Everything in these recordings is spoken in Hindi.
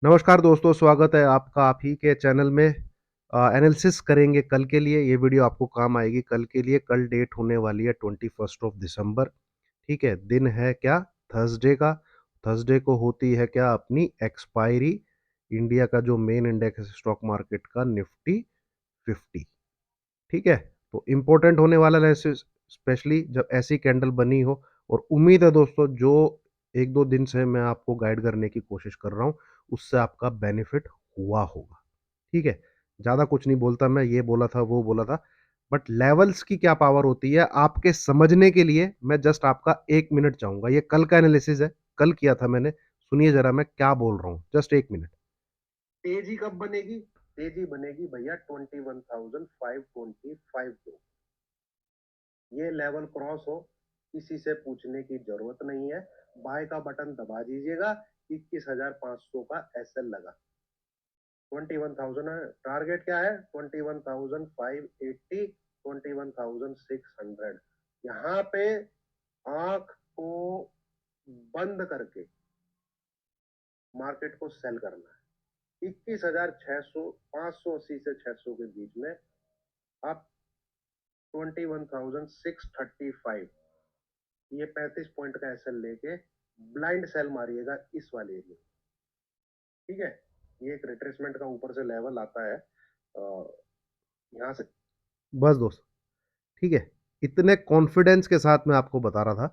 नमस्कार दोस्तों, स्वागत है आपका आप ही के चैनल में। एनालिसिस करेंगे कल के लिए। ये वीडियो आपको काम आएगी कल के लिए। कल डेट होने वाली है 21 ऑफ दिसंबर। ठीक है, दिन है क्या? थर्सडे का। थर्सडे को होती है क्या? अपनी एक्सपायरी। इंडिया का जो मेन इंडेक्स है स्टॉक मार्केट का, निफ्टी 50। ठीक है, तो इम्पोर्टेंट होने वाला है, स्पेशली जब ऐसी कैंडल बनी हो। और उम्मीद है दोस्तों, जो एक दो दिन से मैं आपको गाइड करने की कोशिश कर रहा हूँ, उससे आपका बेनिफिट हुआ होगा। ठीक है, ज़्यादा कुछ नहीं बोलता मैं, ये बोला था वो बोला था। बट लेवल्स की क्या पावर होती है आपके समझने के लिए, मैं जस्ट आपका 1 मिनट चाहूंगा। ये कल का एनालिसिस है, कल किया था मैंने। सुनिए जरा मैं क्या बोल रहा हूँ, जस्ट 1 मिनट। तेजी कब बनेगी? तेजी बनेगी भैया 21,525 को। ये लेवल क्रॉस हो, किसी से पूछने की जरूरत नहीं है। बाय का बटन दबा दीजिएगा। 21,500 का एसएल लगा। 21,000 टारगेट क्या है? 21,580, 21,600। यहाँ पे आंख को बंद करके मार्केट को सेल करना है। 21,600, 580 से 600 के बीच में आप 21,635, ये 35 पॉइंट का एसएल लेके ब्लाइंड सेल मारिएगा इस वाले एरिया। ठीक है, ये एक रिट्रेसमेंट का ऊपर से लेवल आता है यहाँ से। बस दोस्त, ठीक है, इतने कॉन्फिडेंस के साथ मैं आपको बता रहा था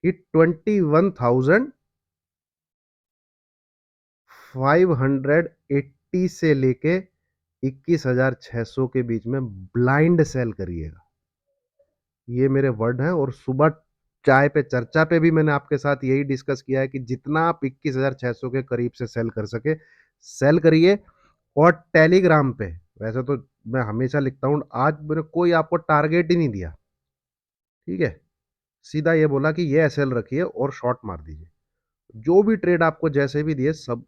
कि 21,580 से लेके 21,600 के बीच में ब्लाइंड सेल करिएगा। ये मेरे वर्ड हैं। और सुबह चाय पे चर्चा पे भी मैंने आपके साथ यही डिस्कस किया है कि जितना आप 21,600 के करीब से सेल कर सके, सेल करिए। और टेलीग्राम पे, वैसे तो मैं हमेशा लिखता हूँ, आज मैंने कोई आपको टारगेट ही नहीं दिया। ठीक है, सीधा ये बोला कि ये एसएल रखिए और शॉर्ट मार दीजिए। जो भी ट्रेड आपको जैसे भी दिए, सब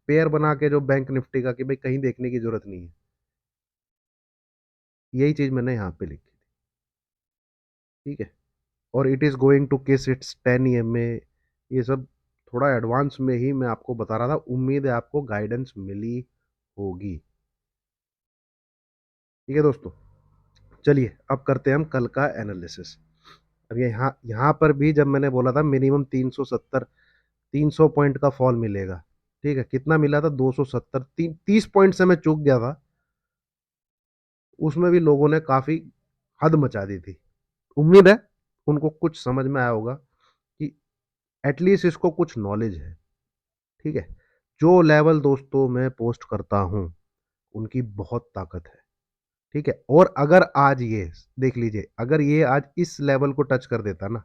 पेयर बना के, जो बैंक निफ्टी का, कि भाई कहीं देखने की जरूरत नहीं है। यही चीज मैंने यहाँ पे लिखी। ठीक है, और इट इज गोइंग टू किस इट्स 10 EMA। ये सब थोड़ा एडवांस में ही मैं आपको बता रहा था। उम्मीद है आपको गाइडेंस मिली होगी। ठीक है दोस्तों, चलिए अब करते हैं हम कल का एनालिसिस। अब यहाँ यहाँ पर भी जब मैंने बोला था मिनिमम 370, 300 पॉइंट का फॉल मिलेगा। ठीक है, कितना मिला था? 270। 30 पॉइंट से मैं चूक गया था। उसमें भी लोगों ने काफी हद मचा दी थी। उम्मीद है उनको कुछ समझ में आया होगा कि एटलीस्ट इसको कुछ नॉलेज है। ठीक है, जो लेवल दोस्तों मैं पोस्ट करता हूं, उनकी बहुत ताकत है। ठीक है, और अगर आज ये देख लीजिए, अगर ये आज इस लेवल को टच कर देता ना,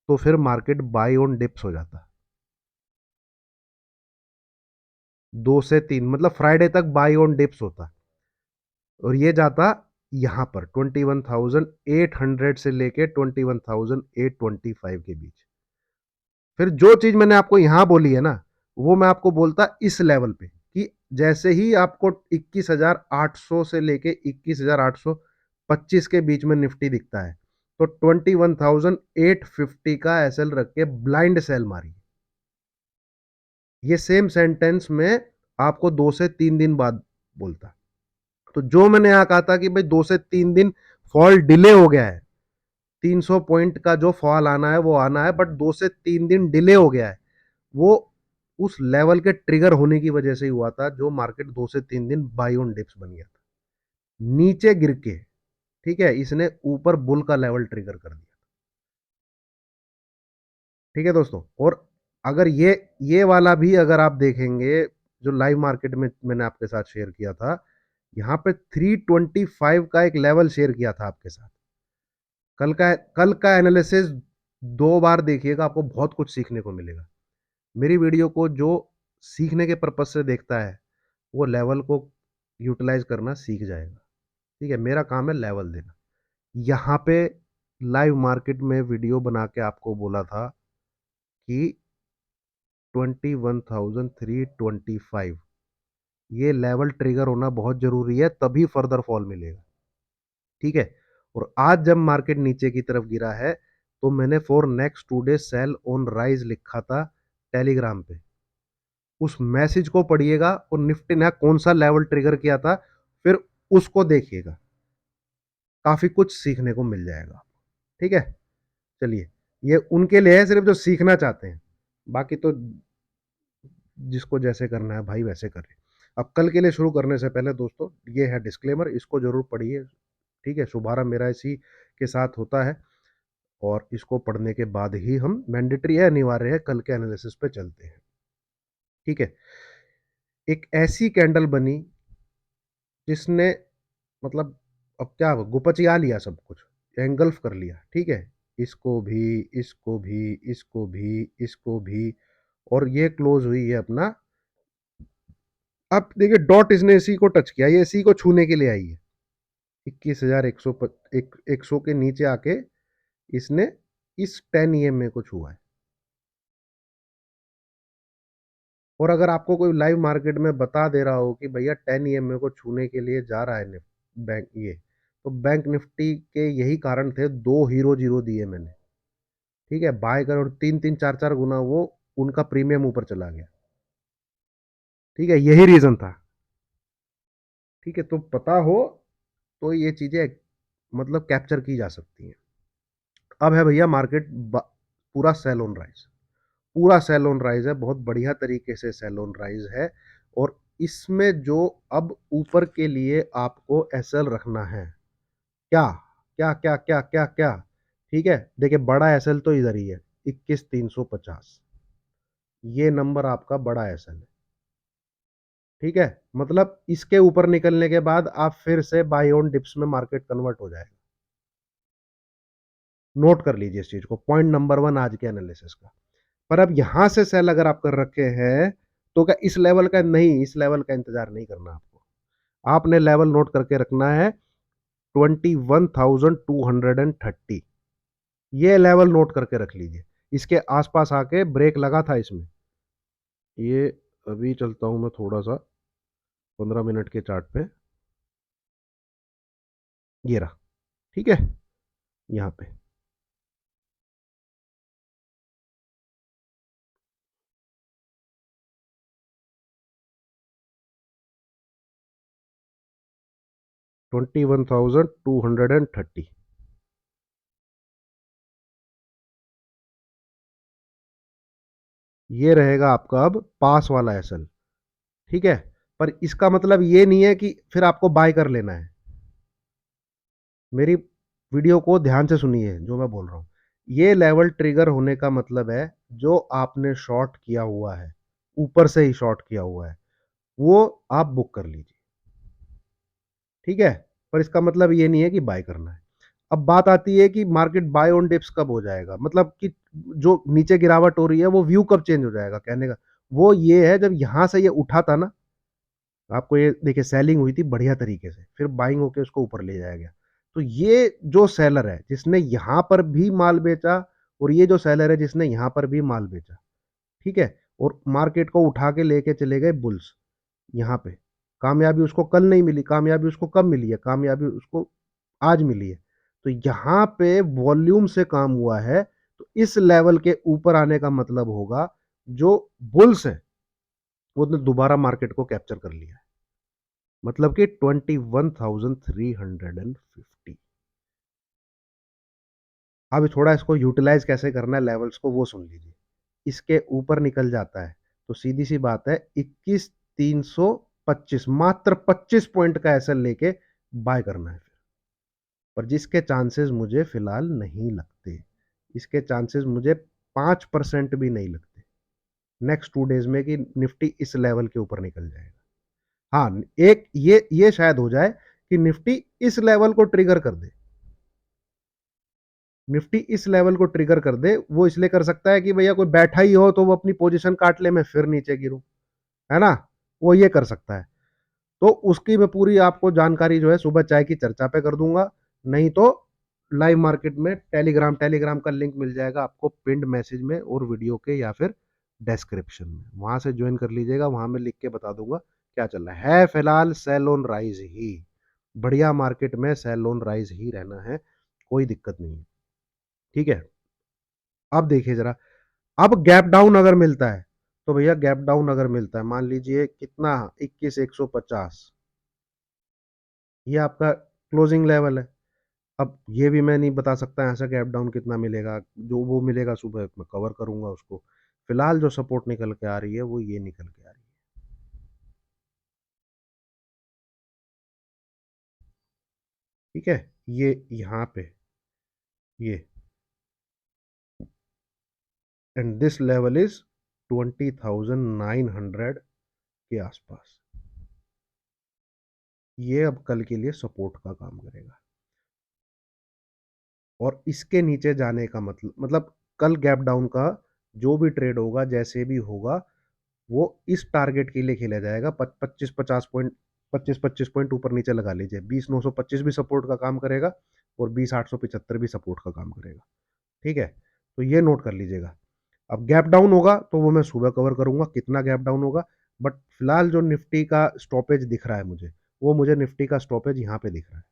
तो फिर मार्केट बाई ऑन डिप्स हो जाता। 2 से 3, मतलब फ्राइडे तक बाई ऑन डिप्स होता। और ये जाता यहां पर 21,800 से लेके 21,825 के बीच। फिर जो चीज मैंने आपको यहां बोली है ना, वो मैं आपको बोलता इस लेवल पे, कि जैसे ही आपको 21,800 से लेके 21,825 के बीच में निफ्टी दिखता है, तो 21,850 का एसएल रख के ब्लाइंड सेल मारी। ये सेम सेंटेंस में आपको 2 से 3 दिन बाद बोलता। तो जो मैंने यहां कहा था कि भाई 2 से 3 दिन फॉल डिले हो गया है, 300 पॉइंट का जो फॉल आना है वो आना है, बट 2 से 3 दिन डिले हो गया है, वो उस लेवल के ट्रिगर होने की वजह से ही हुआ था, जो मार्केट 2 से 3 दिन बाई ऑन डिप्स बन गया था नीचे गिर के। ठीक है, इसने ऊपर बुल का लेवल ट्रिगर कर दिया। ठीक है दोस्तों, और अगर ये वाला भी अगर आप देखेंगे, जो लाइव मार्केट में मैंने आपके साथ शेयर किया था, यहाँ पे 325 का एक लेवल शेयर किया था आपके साथ। कल का एनालिसिस 2 बार देखिएगा, आपको बहुत कुछ सीखने को मिलेगा। मेरी वीडियो को जो सीखने के पर्पज से देखता है, वो लेवल को यूटिलाइज करना सीख जाएगा। ठीक है, मेरा काम है लेवल देना। यहाँ पे लाइव मार्केट में वीडियो बना के आपको बोला था कि 21,325, ये लेवल ट्रिगर होना बहुत जरूरी है, तभी फर्दर फॉल मिलेगा। ठीक है, और आज जब मार्केट नीचे की तरफ गिरा है, तो मैंने for next 2 days cell on rise लिखा था टेलीग्राम पे। उस मैसेज को पढ़िएगा और निफ्टी ने कौन सा लेवल ट्रिगर किया था, फिर उसको देखिएगा, काफी कुछ सीखने को मिल जाएगा। ठीक है, चलिए, ये उनके लिए है सिर्फ जो सीखना चाहते हैं, बाकी तो जिसको जैसे करना है भाई वैसे करे। अब कल के लिए शुरू करने से पहले दोस्तों, ये है डिस्क्लेमर, इसको जरूर पढ़िए। ठीक है, शुभारंभ मेरा इसी के साथ होता है, और इसको पढ़ने के बाद ही हम मैंडेटरी है, अनिवार्य है, कल के एनालिसिस पे चलते हैं। ठीक है, एक ऐसी कैंडल बनी जिसने, मतलब, अब क्या गुपचिया लिया सब कुछ, एंगल्फ कर लिया। ठीक है, इसको भी, इसको भी, इसको भी, इसको भी, और ये क्लोज हुई है अपना। अब देखिए डॉट इसने इसी को टच किया, ये इसी को छूने के लिए आई है। 21,100 100 के नीचे आके इसने इस 10 EMA को छुआ है। और अगर आपको कोई लाइव मार्केट में बता दे रहा हो कि भैया 10 EMA को छूने के लिए जा रहा है बैंक, ये तो बैंक निफ्टी के यही कारण थे, 2 हीरो 0 दिए मैंने। ठीक है, बाय कर, और 3 3 4 4 गुना वो उनका प्रीमियम ऊपर चला गया। ठीक है, यही रीजन था। ठीक है, तो पता हो तो ये चीजें मतलब कैप्चर की जा सकती हैं। अब है भैया मार्केट पूरा सेल ऑन राइज, पूरा सेल ऑन राइज है, बहुत बढ़िया तरीके से सेल ऑन राइज है। और इसमें जो अब ऊपर के लिए आपको एसएल रखना है, क्या क्या क्या क्या क्या क्या। ठीक है, देखिए बड़ा एसएल तो इधर ही है, 21,350, ये नंबर आपका बड़ा एसएल है। ठीक है, मतलब इसके ऊपर निकलने के बाद आप फिर से बाय ऑन डिप्स में मार्केट कन्वर्ट हो जाएगा। नोट कर लीजिए इस चीज को, पॉइंट नंबर 1 आज के एनालिसिस का। पर अब यहां से सेल अगर आप कर रखे हैं, तो क्या इस लेवल का नहीं, इस लेवल का इंतजार नहीं करना आपको। आपने लेवल नोट करके रखना है 21,230, ये लेवल नोट करके रख लीजिए। इसके आसपास आके ब्रेक लगा था इसमें, ये अभी चलता हूं मैं थोड़ा सा 15 मिनट के चार्ट पे, ये रहा। ठीक है, यहाँ पे 21,230, ये रहेगा आपका अब पास वाला एसएल। ठीक है, पर इसका मतलब ये नहीं है कि फिर आपको बाय कर लेना है। मेरी वीडियो को ध्यान से सुनिए जो मैं बोल रहा हूं। ये लेवल ट्रिगर होने का मतलब है, जो आपने शॉर्ट किया हुआ है, ऊपर से ही शॉर्ट किया हुआ है, वो आप बुक कर लीजिए। ठीक है, पर इसका मतलब ये नहीं है कि बाय करना है। अब बात आती है कि मार्केट बाय ऑन डिप्स कब हो जाएगा, मतलब कि जो नीचे गिरावट हो रही है वो व्यू कब चेंज हो जाएगा, कहने का वो ये है, जब यहां से ये उठा था ना, आपको ये देखिए सेलिंग हुई थी बढ़िया तरीके से, फिर बाइंग होके उसको ऊपर ले जाया गया। तो ये जो सेलर है जिसने यहां पर भी माल बेचा, और ये जो सेलर है जिसने यहां पर भी माल बेचा, ठीक है, और मार्केट को उठा के लेके चले गए बुल्स, यहाँ पे कामयाबी उसको कल नहीं मिली, कामयाबी उसको कब मिली है, कामयाबी उसको आज मिली है। तो यहाँ पे वॉल्यूम से काम हुआ है, तो इस लेवल के ऊपर आने का मतलब होगा जो बुल्स है वो दोबारा मार्केट को कैप्चर कर लिया है, मतलब कि 21,350। अब थोड़ा इसको यूटिलाइज कैसे करना है लेवल्स को, वो सुन लीजिए। इसके ऊपर निकल जाता है तो सीधी सी बात है, 21,325, मात्र 25 पॉइंट का एसएल लेके बाय करना है फिर। पर जिसके चांसेस मुझे फिलहाल नहीं लगते, इसके चांसेस मुझे 5% भी नहीं लगते नेक्स्ट 2 डेज में कि निफ्टी इस लेवल के ऊपर निकल जाएगा। हाँ, एक ये शायद हो जाए कि निफ्टी इस लेवल को ट्रिगर कर दे, निफ्टी इस लेवल को ट्रिगर कर दे। वो इसलिए कर सकता है कि भैया कोई बैठा ही हो तो वो अपनी पोजीशन काट ले, मैं फिर नीचे गिरूं, है ना, वो ये कर सकता है। तो उसकी मैं पूरी आपको जानकारी जो है सुबह चाय की चर्चा पे कर दूंगा, नहीं तो लाइव मार्केट में टेलीग्राम का लिंक मिल जाएगा आपको पिंड मैसेज में और वीडियो के, या फिर डिस्क्रिप्शन में, वहां से ज्वाइन कर लीजिएगा, वहां में लिख के बता दूंगा क्या चल रहा है। फिलहाल सेल ऑन राइज ही, बढ़िया मार्केट में सेल ऑन राइज ही रहना है, कोई दिक्कत नहीं है। ठीक है, अब देखिए जरा, अब गैप डाउन अगर मिलता है तो भैया गैप डाउन अगर मिलता है, मान लीजिए कितना, 21,150, ये आपका क्लोजिंग लेवल है। अब ये भी मैं नहीं बता सकता ऐसा गैप डाउन कितना मिलेगा, जो वो मिलेगा सुबह मैं कवर करूंगा उसको। फिलहाल जो सपोर्ट निकल के आ रही है वो ये निकल के आ रही है। ठीक है, ये यहाँ पे, ये, एंड दिस लेवल इज 20,900 के आसपास। ये अब कल के लिए सपोर्ट का काम करेगा। और इसके नीचे जाने का मतलब कल गैप डाउन का जो भी ट्रेड होगा, जैसे भी होगा, वो इस टारगेट के लिए खेला जाएगा। 25-50 पॉइंट, 25-25 पॉइंट ऊपर नीचे लगा लीजिए। 20,925 भी सपोर्ट का काम करेगा और 20,875 भी सपोर्ट का काम करेगा। ठीक है, तो ये नोट कर लीजिएगा। अब गैप डाउन होगा तो वो मैं सुबह कवर करूंगा कितना गैप डाउन होगा। बट फिलहाल जो निफ्टी का स्टॉपेज दिख रहा है मुझे, वो मुझे निफ्टी का स्टॉपेज यहाँ पे दिख रहा है।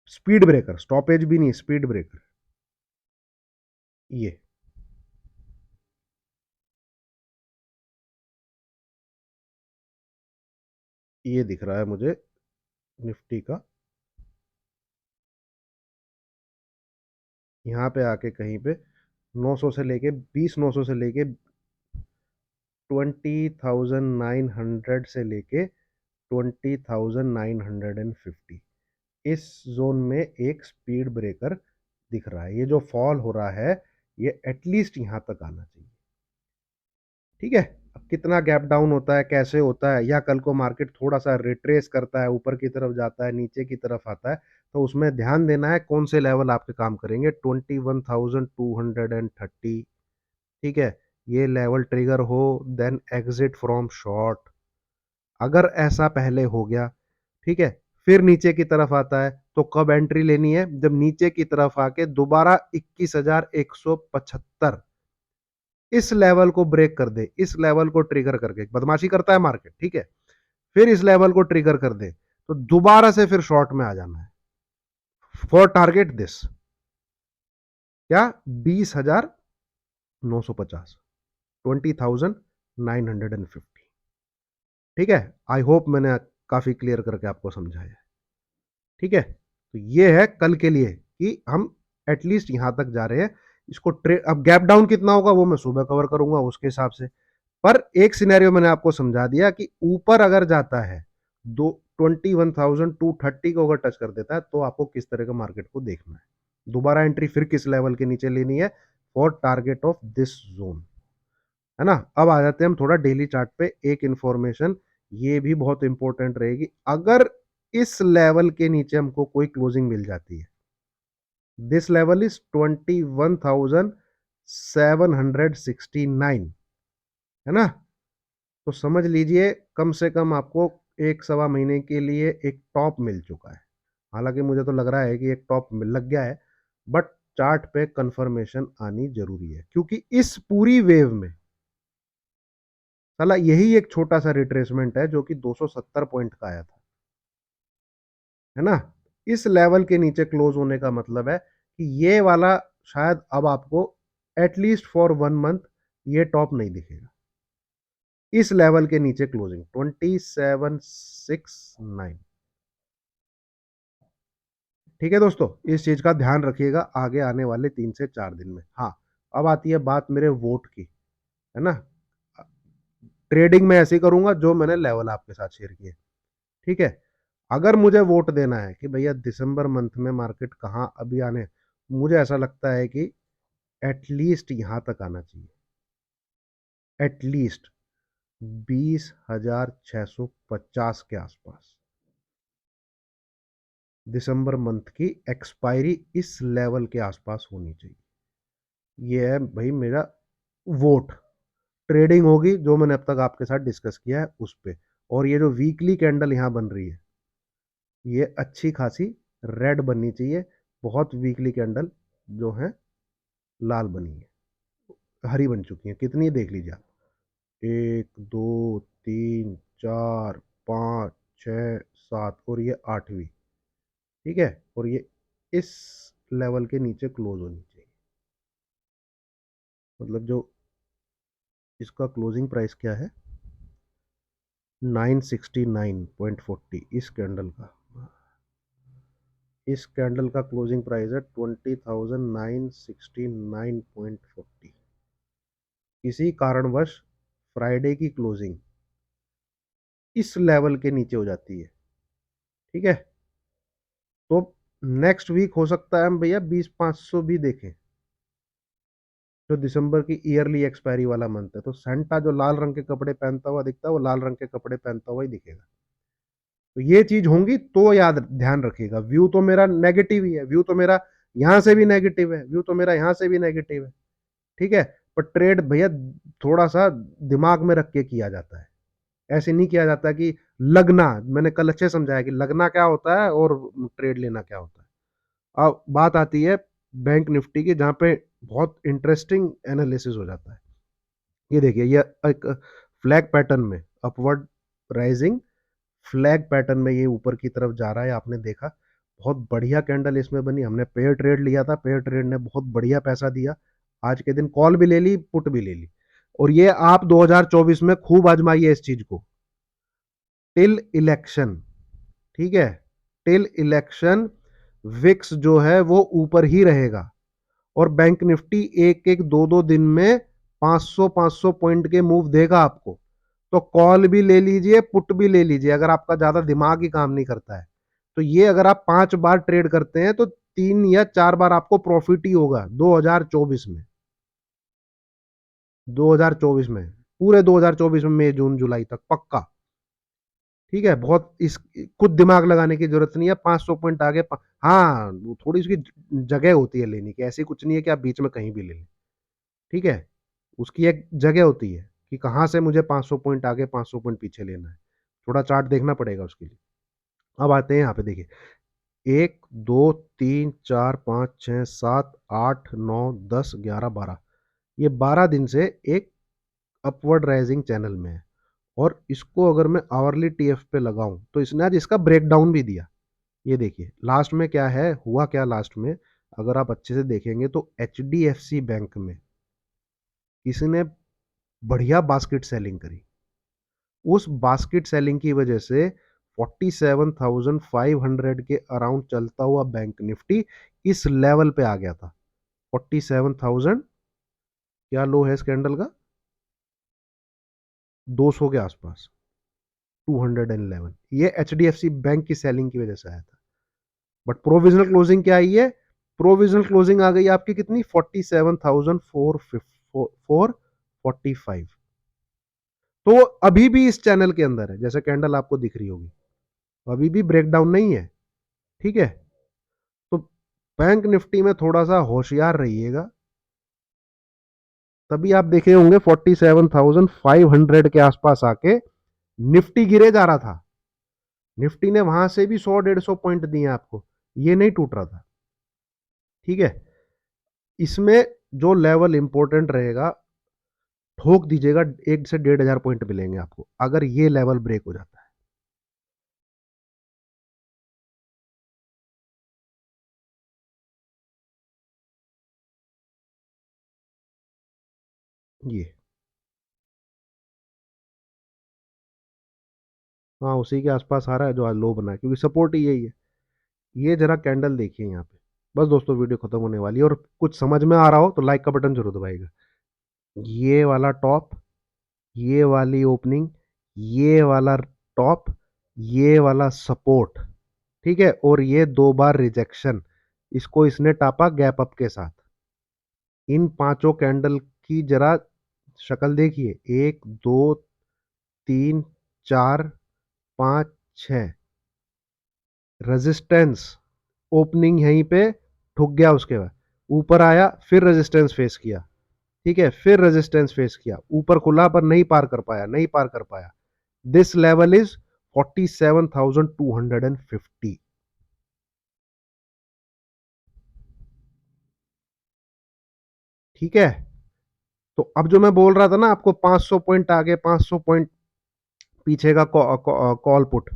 स्पीड ब्रेकर, स्टॉपेज भी नहीं, स्पीड ब्रेकर, ये दिख रहा है मुझे निफ्टी का। यहाँ पे आके कहीं पे 900 से लेके 20,900 से लेके 20,900 से लेके 20,950, इस जोन में एक स्पीड ब्रेकर दिख रहा है। ये जो फॉल हो रहा है ये एटलीस्ट यहाँ तक आना चाहिए। ठीक है, अब कितना गैप डाउन होता है, कैसे होता है, या कल को मार्केट थोड़ा सा रिट्रेस करता है, ऊपर की तरफ जाता है, नीचे की तरफ आता है, तो उसमें ध्यान देना है कौन से लेवल आपके काम करेंगे। 21,230, ठीक है, ये लेवल ट्रिगर हो, देन एग्जिट फ्रॉम शॉर्ट। अगर ऐसा पहले हो गया, ठीक है, फिर नीचे की तरफ आता है, तो कब एंट्री लेनी है, जब नीचे की तरफ आके दोबारा 21,175 इस लेवल को ब्रेक कर दे, इस लेवल को ट्रिगर करके। बदमाशी करता है मार्केट, ठीक है, फिर इस लेवल को ट्रिगर कर दे, तो दोबारा से फिर शॉर्ट में आ जाना है। फॉर टारगेट दिस, क्या, 20,950, 20,950। ठीक है, आई होप मैंने काफी क्लियर करके आपको समझाया। ठीक है, तो ये है कल के लिए कि हम एटलीस्ट यहां तक जा रहे हैं। इसको ट्रेड, अब गैप डाउन कितना होगा वो मैं सुबह कवर करूंगा उसके हिसाब से। पर एक सिनेरियो मैंने आपको समझा दिया कि ऊपर अगर जाता है, दो 21,230 को अगर टच कर देता है, तो आपको किस तरह का मार्केट को देखना है, दोबारा एंट्री फिर किस लेवल के नीचे लेनी है for target of this zone, है ना। अब आ जाते हैं हम थोड़ा डेली चार्ट पे। एक इंफॉर्मेशन ये भी बहुत इंपॉर्टेंट रहेगी, अगर इस लेवल के नीचे हमको कोई क्लोजिंग मिल जाती है, दिस लेवल इज 21,769, है ना, तो समझ लीजिए कम से कम आपको एक सवा महीने के लिए एक टॉप मिल चुका है। हालांकि मुझे तो लग रहा है कि एक टॉप लग गया है, बट चार्ट पे कंफर्मेशन आनी जरूरी है, क्योंकि इस पूरी वेव में साला यही एक छोटा सा रिट्रेसमेंट है जो कि 270 पॉइंट का आया था, है ना। इस लेवल के नीचे क्लोज होने का मतलब है कि ये वाला शायद अब आपको एटलीस्ट फॉर 1 मंथ ये टॉप नहीं दिखेगा। इस लेवल के नीचे क्लोजिंग 2769। ठीक है दोस्तों, इस चीज का ध्यान रखिएगा आगे आने वाले 3 से 4 दिन में। हाँ, अब आती है बात मेरे वोट की, है ना। ट्रेडिंग में ऐसे ही करूंगा जो मैंने लेवल आपके साथ शेयर किए। ठीक है, अगर मुझे वोट देना है कि भैया दिसंबर मंथ में मार्केट कहाँ अभी आने, मुझे ऐसा लगता है कि एटलीस्ट यहां तक आना चाहिए, एटलीस्ट 20,650 के आसपास। दिसंबर मंथ की एक्सपायरी इस लेवल के आसपास होनी चाहिए। ये है भाई मेरा वोट। ट्रेडिंग होगी जो मैंने अब तक आपके साथ डिस्कस किया है उस पे। और ये जो वीकली कैंडल यहां बन रही है, ये अच्छी खासी रेड बननी चाहिए। बहुत वीकली कैंडल जो है लाल बनी है, हरी बन चुकी है, कितनी है देख लीजिए आप। 1, 2, 3, 4, 5, 6, 7 और ये 8वीं। ठीक है, और ये इस लेवल के नीचे क्लोज होनी चाहिए। मतलब जो इसका क्लोजिंग प्राइस क्या है, 969.40। इस कैंडल का क्लोजिंग प्राइस है 20,969.40। किसी कारणवश फ्राइडे की क्लोजिंग इस लेवल के नीचे हो जाती है, ठीक है, तो नेक्स्ट वीक हो सकता है हम भैया 20,500 भी देखें। जो दिसंबर की ईयरली एक्सपायरी वाला मंथ है, तो सेंटा जो लाल रंग के कपड़े पहनता हुआ दिखता है वो लाल रंग के कपड़े पहनता हुआ ही दिखेगा। तो ये चीज होंगी तो याद ध्यान रखिएगा, व्यू तो मेरा नेगेटिव ही है, व्यू तो मेरा यहां से भी नेगेटिव है, व्यू तो मेरा यहां से भी नेगेटिव है, ठीक है। पर ट्रेड भैया थोड़ा सा दिमाग में रख के किया जाता है, ऐसे नहीं किया जाता कि लगना, मैंने कल अच्छे समझाया कि लगना क्या होता है और ट्रेड लेना क्या होता है। अब बात आती है बैंक निफ्टी की, जहां पे बहुत इंटरेस्टिंग एनालिसिस हो जाता है। ये देखिए, ये एक फ्लैग पैटर्न में अपवर्ड राइजिंग फ्लैग पैटर्न में ये ऊपर की तरफ जा रहा है, आपने देखा बहुत बढ़िया कैंडल इसमें बनी। हमने पेयर ट्रेड लिया था, पेयर ट्रेड ने बहुत बढ़िया पैसा दिया, आज के दिन कॉल भी ले ली, पुट भी ले ली। और ये आप 2024 में खूब आजमाइए इस चीज को, टिल इलेक्शन, ठीक है, टिल इलेक्शन विक्स जो है वो ऊपर ही रहेगा, और बैंक निफ्टी एक एक दो दो दिन में 500 पॉइंट के मूव देगा आपको। तो कॉल भी ले लीजिए, पुट भी ले लीजिए, अगर आपका ज्यादा दिमाग ही काम नहीं करता है तो ये अगर आप 5 बार ट्रेड करते हैं तो 3 या 4 बार आपको प्रॉफिट ही होगा 2024 में। 2024 में, पूरे 2024 में, मई जून जुलाई तक पक्का, ठीक है। बहुत इस कुछ दिमाग लगाने की जरूरत नहीं है, 500 पॉइंट आगे हाँ थोड़ी उसकी जगह होती है लेने की, ऐसी कुछ नहीं है कि आप बीच में कहीं भी ले लें, ठीक है। उसकी एक जगह होती है कि कहाँ से मुझे 500 पॉइंट आगे 500 पॉइंट पीछे लेना है, थोड़ा चार्ट देखना पड़ेगा उसके लिए। अब आते हैं यहाँ पे, देखिए 1 2 3 4 5 6 7 8 9 10 11 12, ये 12 दिन से एक अपवर्ड राइजिंग चैनल में है। और इसको अगर मैं आवरली टीएफ पे लगाऊं तो इसने आज इसका ब्रेकडाउन भी दिया। ये देखिए लास्ट में क्या है, हुआ क्या लास्ट में, अगर आप अच्छे से देखेंगे तो एचडीएफसी बैंक में किसी ने बढ़िया बास्केट सेलिंग करी, उस बास्केट सेलिंग की वजह से 47,500 के अराउंड चलता हुआ बैंक निफ्टी इस लेवल पे आ गया था। 47,000 क्या लो है इस कैंडल का, 200 के आसपास, 211, ये एचडीएफसी बैंक की सेलिंग की वजह से आया था। बट प्रोविजनल क्लोजिंग क्या आई है, प्रोविजनल क्लोजिंग आ गई आपकी कितनी, 47,445। तो अभी भी इस चैनल के अंदर है, जैसे कैंडल आपको दिख रही होगी, अभी भी ब्रेकडाउन नहीं है, ठीक है। तो बैंक निफ्टी में थोड़ा सा होशियार रहिएगा, तभी आप देखे होंगे 47,500 के आसपास आके निफ्टी गिरे जा रहा था। निफ्टी ने वहां से भी 100 150 पॉइंट दिए आपको, ये नहीं टूट रहा था, ठीक है। इसमें जो लेवल इंपॉर्टेंट रहेगा, ठोक दीजिएगा, 1 से 1,500 पॉइंट मिलेंगे आपको अगर ये लेवल ब्रेक हो जाता है। ये हाँ उसी के आसपास आ रहा है जो आज लो बना है, क्योंकि सपोर्ट ही यही है। ये जरा कैंडल देखिए यहाँ पे। बस दोस्तों वीडियो खत्म होने वाली है, और कुछ समझ में आ रहा हो तो लाइक का बटन जरूर दबाइएगा। ये वाला टॉप, ये वाली ओपनिंग, ये वाला टॉप, ये वाला सपोर्ट, ठीक है, और ये 2 बार रिजेक्शन, इसको इसने टापा गैप अप के साथ। इन पांचों कैंडल की जरा शक्ल देखिए, 1 2 3 4 5 6 रेजिस्टेंस, ओपनिंग यहीं पे ठुक गया, उसके बाद ऊपर आया, फिर रेजिस्टेंस फेस किया, ठीक है, फिर रेजिस्टेंस फेस किया, ऊपर खुला पर नहीं पार कर पाया, नहीं पार कर पाया। दिस लेवल इज 47,250, ठीक है। तो अब जो मैं बोल रहा था ना आपको, 500 पॉइंट आगे 500 पॉइंट पीछे का कॉल पुट,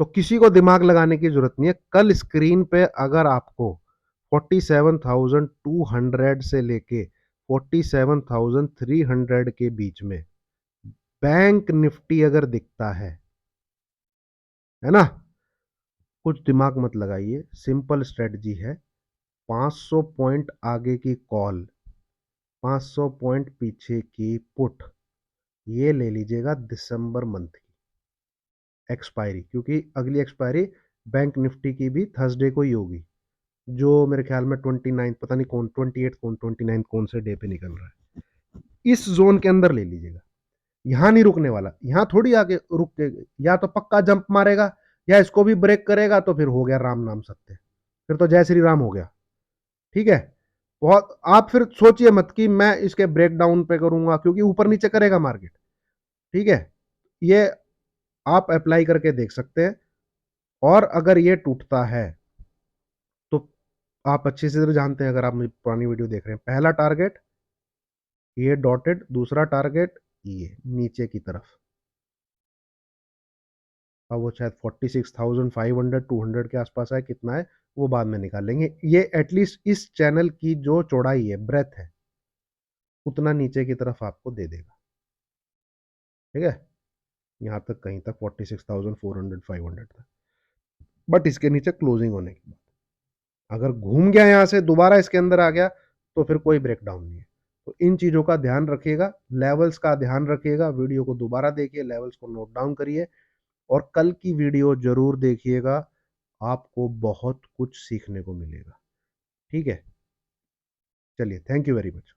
तो किसी को दिमाग लगाने की जरूरत नहीं है। कल स्क्रीन पे अगर आपको 47,200 से लेके 47,300 के बीच में बैंक निफ्टी अगर दिखता है ना, कुछ दिमाग मत लगाइए, सिंपल स्ट्रेटजी है। 500 पॉइंट आगे की कॉल, 500 पॉइंट पीछे की पुट, ये ले लीजिएगा दिसंबर मंथ की एक्सपायरी, क्योंकि अगली एक्सपायरी बैंक निफ्टी की भी थर्सडे को ही होगी, जो मेरे ख्याल में 29, पता नहीं कौन 28 कौन 29 कौन से डे पे निकल रहा है। इस जोन के अंदर ले लीजिएगा, यहां नहीं रुकने वाला, यहां थोड़ी आगे रुक के, या तो पक्का जंप मारेगा या इसको भी ब्रेक करेगा, तो फिर हो गया राम नाम सत्य, फिर तो जय श्री राम हो गया। ठीक है, बहुत आप फिर सोचिए मत कि मैं इसके ब्रेक डाउन पे करूंगा, क्योंकि ऊपर नीचे करेगा मार्केट। ठीक है, ये आप अप्लाई करके देख सकते हैं। और अगर ये टूटता है तो आप अच्छी से जानते हैं, अगर आप मेरी पुरानी वीडियो देख रहे हैं, पहला टारगेट ये डॉटेड, दूसरा टारगेट ये नीचे की तरफ। अब वो शायद 46,500 200 के आसपास है, कितना है वो बाद में निकालेंगे। ये एटलीस्ट इस चैनल की जो चौड़ाई है, ब्रेथ है, उतना नीचे की तरफ आपको दे देगा। ठीक है, यहाँ तक, कहीं तक 46,400 500 तक, बट इसके नीचे क्लोजिंग होने के बाद अगर घूम गया यहाँ से दोबारा इसके अंदर आ गया, तो फिर कोई ब्रेकडाउन नहीं है। तो इन चीजों का ध्यान रखिएगा, लेवल्स का ध्यान रखिएगा, वीडियो को दोबारा देखिए, लेवल्स को नोट डाउन करिए, और कल की वीडियो जरूर देखिएगा, आपको बहुत कुछ सीखने को मिलेगा। ठीक है, चलिए, थैंक यू वेरी मच।